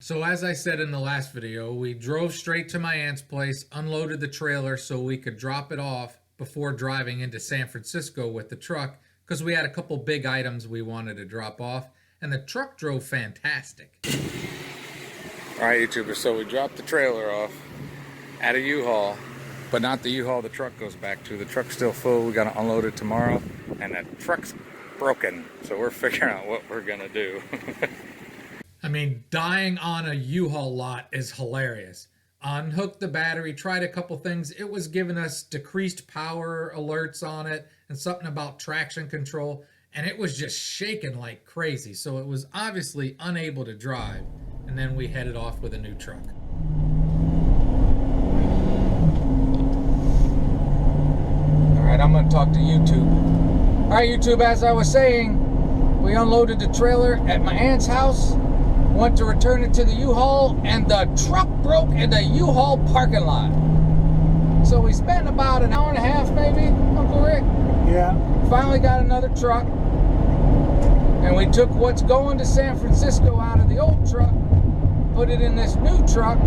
So as I said in the last video, we drove straight to my aunt's place, unloaded the trailer so we could drop it off before driving into San Francisco with the truck because we had a couple big items we wanted to drop off, and the truck drove fantastic. Alright YouTubers, so we dropped the trailer off at a U-Haul, but not the U-Haul the truck goes back to. The truck's still full, we gotta unload it tomorrow, and the truck's broken, so we're figuring out what we're gonna do. I mean, dying on a U-Haul lot is hilarious. Unhooked the battery, tried a couple things. It was giving us decreased power alerts on it and something about traction control, and it was just shaking like crazy. So it was obviously unable to drive, and then we headed off with a new truck. All right, I'm gonna talk to YouTube. All right, YouTube, as I was saying, we unloaded the trailer at my aunt's house. Went to return it to the U-Haul, and the truck broke in the U-Haul parking lot. So we spent about an hour and a half, maybe, Uncle Rick? Yeah. Finally got another truck, and we took what's going to San Francisco out of the old truck, put it in this new truck.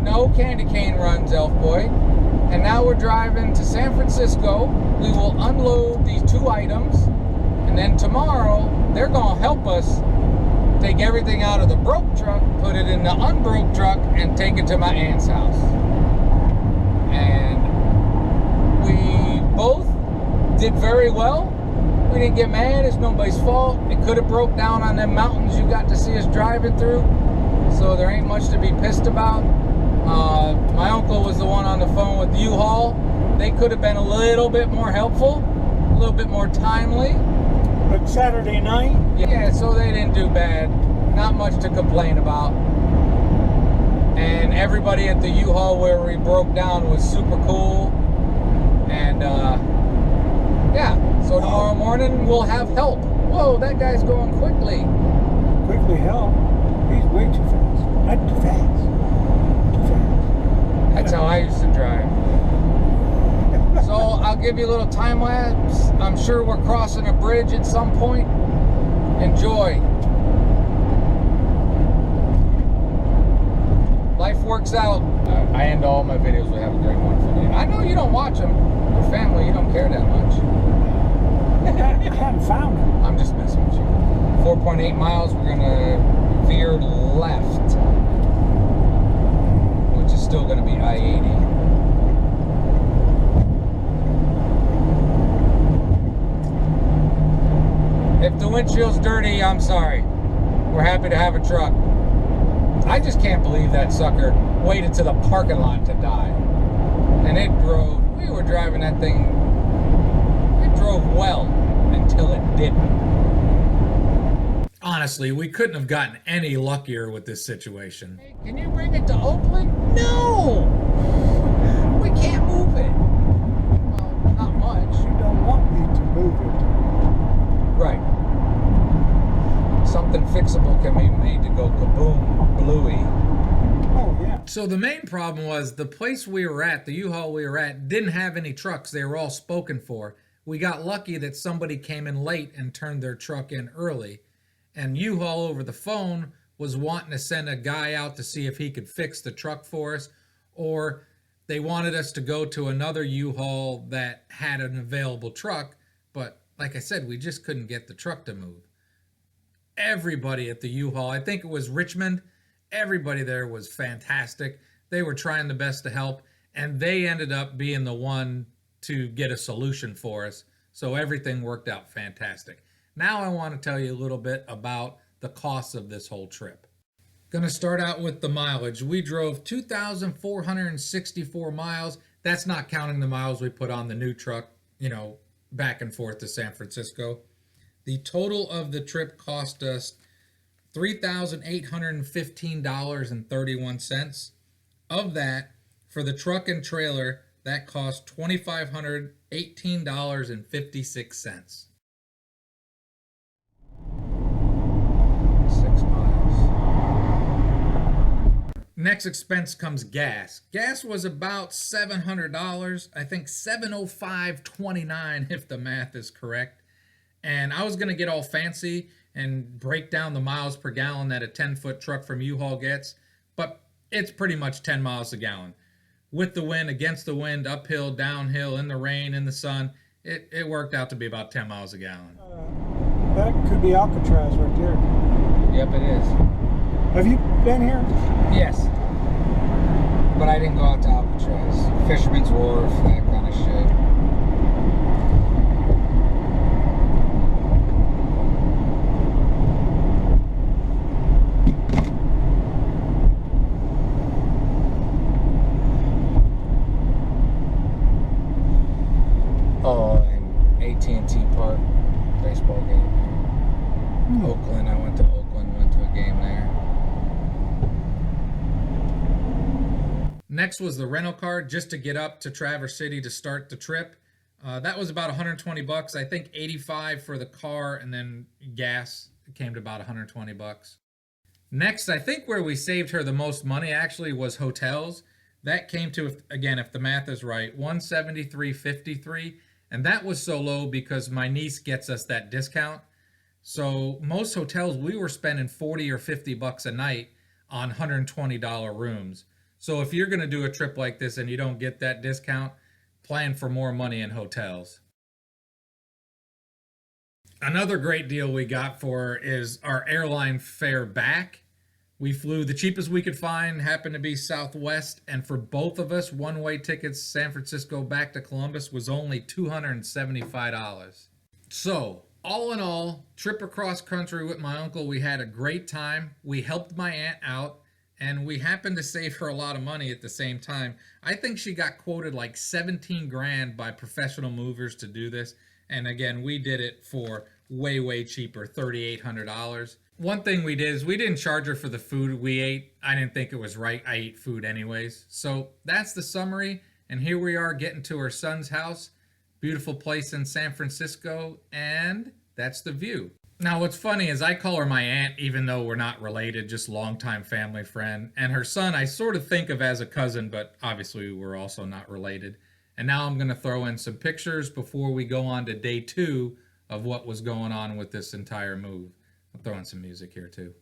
No candy cane runs, Elf Boy. And now we're driving to San Francisco. We will unload these two items, and then tomorrow they're gonna help us take everything out of the broke truck, put it in the unbroke truck, and take it to my aunt's house. And we both did very well. We didn't get mad. It's nobody's fault. It could have broke down on them mountains you got to see us driving through, so there ain't much to be pissed about. My uncle was the one on the phone with U-Haul. They could have been a little bit more helpful, a little bit more timely. But Saturday night? Yeah, so they didn't do bad. Not much to complain about. And everybody at the U-Haul where we broke down was super cool. And yeah, so tomorrow morning we'll have help. Whoa, that guy's going quickly. Quickly, hell. He's way too fast. Not too fast. Too fast. That's how I used to drive. So I'll give you a little time lapse. I'm sure we're crossing a bridge at some point. Enjoy. Life works out. I end all my videos with have a great wonderful day. I know you don't watch them. Your family, you don't care that much. I haven't found him. I'm just messing with you. 4.8 miles, we're gonna veer left, which is still gonna be I-80. If the windshield's dirty, I'm sorry. We're happy to have a truck. I just can't believe that sucker waited to the parking lot to die. And it drove, we were driving that thing, it drove well until it didn't. Honestly, we couldn't have gotten any luckier with this situation. Hey, can you bring it to Oakland? No! We can't move it. Well, not much. You don't want me to move it. Right. Something fixable can be made to go kaboom, bluey. Oh, yeah. So the main problem was the place we were at, the U-Haul we were at, didn't have any trucks. They were all spoken for. We got lucky that somebody came in late and turned their truck in early. And U-Haul over the phone was wanting to send a guy out to see if he could fix the truck for us, or they wanted us to go to another U-Haul that had an available truck, but like I said, we just couldn't get the truck to move. Everybody at the U-Haul, I think it was Richmond, everybody there was fantastic. They were trying the best to help, and they ended up being the one to get a solution for us. So everything worked out fantastic. Now I want to tell you a little bit about the cost of this whole trip. Going to start out with the mileage. We drove 2,464 miles. That's not counting the miles we put on the new truck, you know, back and forth to San Francisco. The total of the trip cost us $3,815.31. Of that, for the truck and trailer, that cost $2,518.56. 6 miles. Next expense comes gas. Gas was about $700. I think $705.29 if the math is correct. And I was going to get all fancy and break down the miles per gallon that a 10-foot truck from U-Haul gets, but it's pretty much 10 miles a gallon. With the wind, against the wind, uphill, downhill, in the rain, in the sun, it worked out to be about 10 miles a gallon. That could be Alcatraz right there. Yep, it is. Have you been here? Yes. But I didn't go out to Alcatraz. Fisherman's Wharf, that kind of shit. Oh, and AT&T Park, baseball game. Oakland, I went to Oakland, went to a game there. Next was the rental car just to get up to Traverse City to start the trip. That was about 120 bucks. I think 85 for the car, and then gas came to about 120 bucks. Next, I think where we saved her the most money actually was hotels. That came to, again, if the math is right, 173.53, and that was so low because my niece gets us that discount. So most hotels we were spending 40 or 50 bucks a night on $120 rooms. So if you're going to do a trip like this and you don't get that discount, plan for more money in hotels. Another great deal we got for her is our airline fare back. We flew the cheapest we could find, happened to be Southwest, and for both of us, one-way tickets San Francisco back to Columbus was only $275. So, all in all, trip across country with my uncle, we had a great time. We helped my aunt out, and we happened to save her a lot of money at the same time. I think she got quoted like 17 grand by professional movers to do this. And again, we did it for way, way cheaper, $3,800. One thing we did is we didn't charge her for the food we ate. I didn't think it was right. I eat food anyways. So that's the summary. And here we are getting to her son's house. Beautiful place in San Francisco. And that's the view. Now, what's funny is I call her my aunt, even though we're not related, just longtime family friend. And her son, I sort of think of as a cousin, but obviously we're also not related. And now I'm going to throw in some pictures before we go on to day 2 of what was going on with this entire move. I'll throw in some music here too.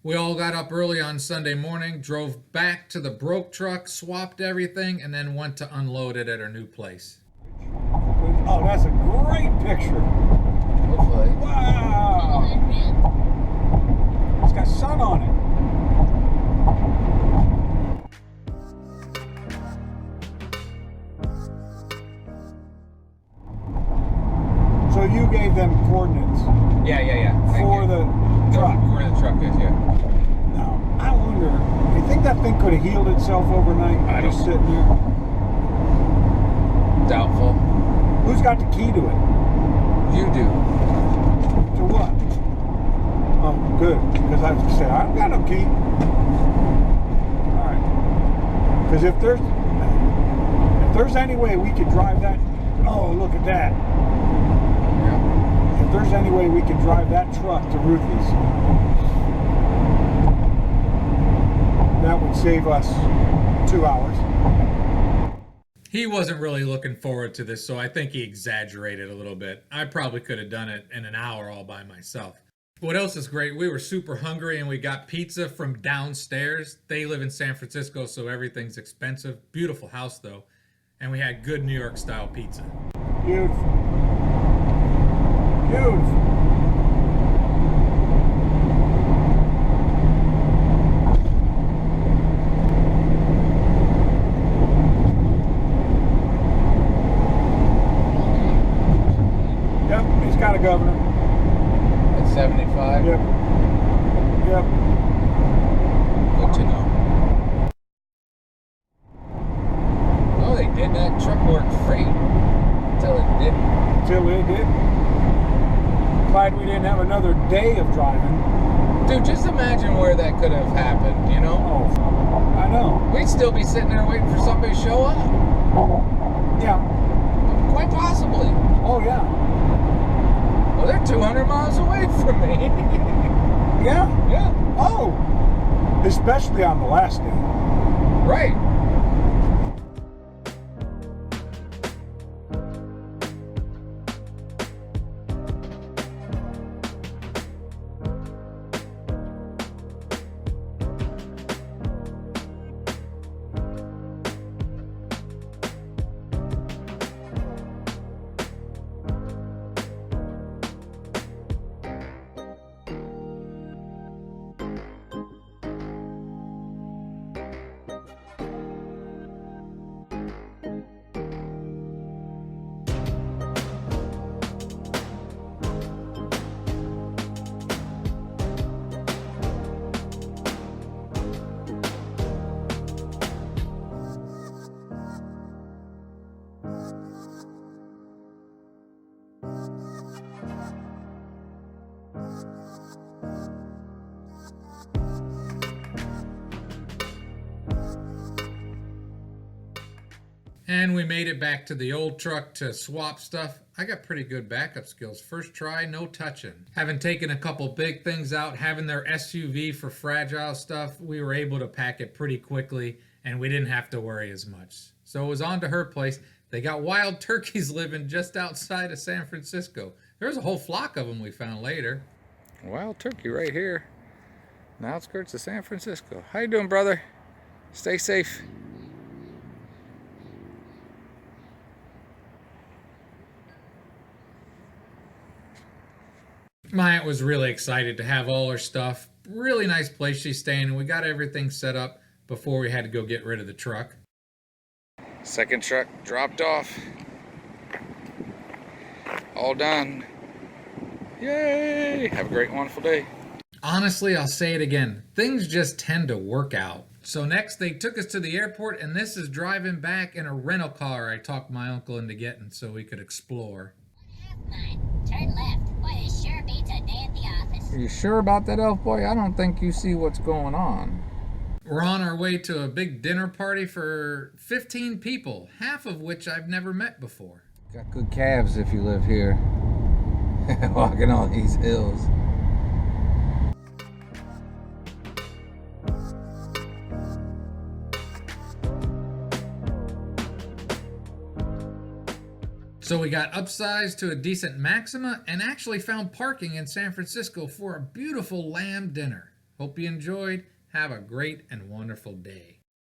We all got up early on Sunday morning, drove back to the broke truck, swapped everything, and then went to unload it at our new place. Oh, that's a great picture. Hopefully. Wow. It's got sun on it. So you gave them coordinates Yeah. for the truck. Where the truck is, yeah. Now, I wonder, you think that thing could have healed itself overnight? I Just don't- sitting there. Doubtful. Who's got the key to it? You do. To what? Oh, good. Because I was going to say, I've got no key. All right. Because if there's any way we could drive that, oh, look at that. Yeah. If there's any way we could drive that truck to Ruthie's, that would save us 2 hours. He wasn't really looking forward to this, so I think he exaggerated a little bit. I probably could have done it in an hour all by myself. What else is great? We were super hungry and we got pizza from downstairs. They live in San Francisco, so everything's expensive. Beautiful house, though. And we had good New York style pizza. Beautiful. Beautiful. Yep, he's got a governor. At 75? Yep. Yep. Good to know. Oh, they did that. Truck worked free. Until it didn't. Till it did. Glad we didn't have another day of driving. Dude, just imagine where that could have happened, you know? Oh, I know. We'd still be sitting there waiting for somebody to show up. Yeah. Quite possibly. Oh, yeah. Well, they're 200 miles away from me. Yeah. Yeah. Oh. Especially on the last day. Right. And we made it back to the old truck to swap stuff. I got pretty good backup skills. First try, no touching. Having taken a couple big things out, having their SUV for fragile stuff, we were able to pack it pretty quickly and we didn't have to worry as much. So it was on to her place. They got wild turkeys living just outside of San Francisco. There's a whole flock of them we found later. Wild turkey right here on the outskirts of San Francisco. How you doing, brother? Stay safe. My aunt was really excited to have all her stuff. Really nice place she's staying, and we got everything set up before we had to go get rid of the truck. Second truck dropped off. All done. Yay! Have a great, wonderful day. Honestly, I'll say it again. Things just tend to work out. So next, they took us to the airport, and this is driving back in a rental car I talked my uncle into getting so we could explore. Turn left. Boy, this sure beats a day at the office. Are you sure about that, elf boy? I don't think you see what's going on. We're on our way to a big dinner party for 15 people, half of which I've never met before. Got good calves if you live here. Walking all these hills. So we got upsized to a decent Maxima and actually found parking in San Francisco for a beautiful lamb dinner. Hope you enjoyed. Have a great and wonderful day.